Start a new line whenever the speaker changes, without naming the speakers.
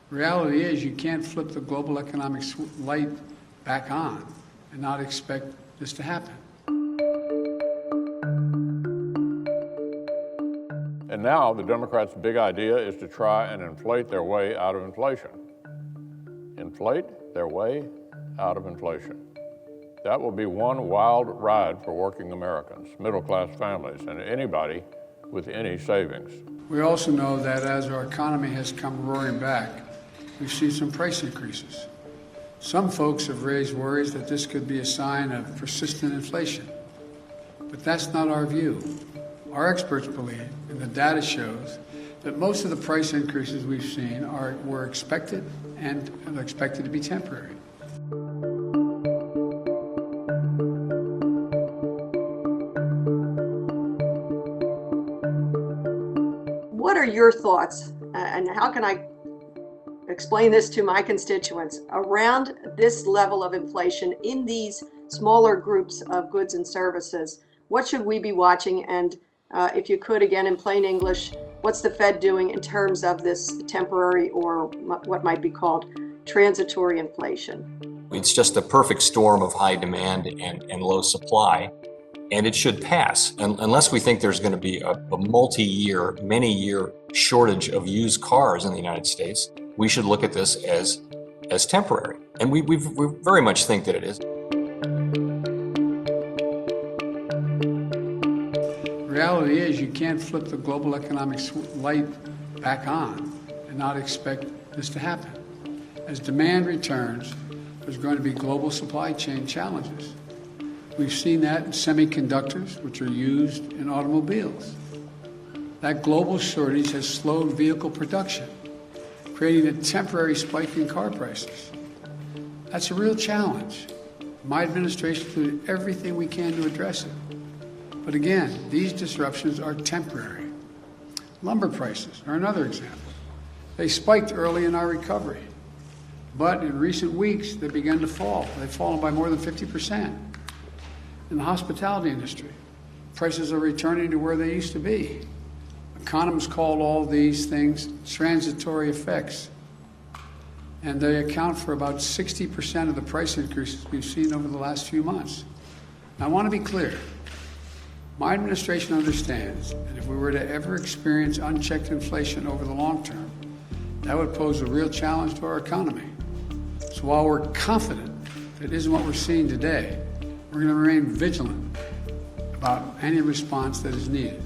Reality is you can't flip the global economic light back on and not expect this to happen.
And now the Democrats' big idea is to try and inflate their way out of inflation. Inflate their way out of inflation. That will be one wild ride for working Americans, middle-class families, and anybody with any savings.
We also know that as our economy has come roaring back, we've seen some price increases. Some folks have raised worries that this could be a sign of persistent inflation. But that's not our view. Our experts believe, and the data shows, that most of the price increases we've seen were expected and are expected to be temporary.
What are your thoughts, and how can I explain this to my constituents, around this level of inflation in these smaller groups of goods and services? What should we be watching? And if you could, again, in plain English, what's the Fed doing in terms of this temporary or what might be called transitory inflation?
It's just a perfect storm of high demand and low supply, and it should pass. Unless we think there's going to be a multi-year, many-year shortage of used cars in the United States, we should look at this as temporary. And we very much think that it is.
Reality is you can't flip the global economic light back on and not expect this to happen. As demand returns, there's going to be global supply chain challenges. We've seen that in semiconductors, which are used in automobiles. That global shortage has slowed vehicle production, creating a temporary spike in car prices. That's a real challenge. My administration will do everything we can to address it. But again, these disruptions are temporary. Lumber prices are another example. They spiked early in our recovery, but in recent weeks, they began to fall. They've fallen by more than 50%. In the hospitality industry, prices are returning to where they used to be. Economists call all these things transitory effects, and they account for about 60% of the price increases we've seen over the last few months. Now, I want to be clear. My administration understands that if we were to ever experience unchecked inflation over the long term, that would pose a real challenge to our economy. So while we're confident that isn't what we're seeing today, we're going to remain vigilant about any response that is needed.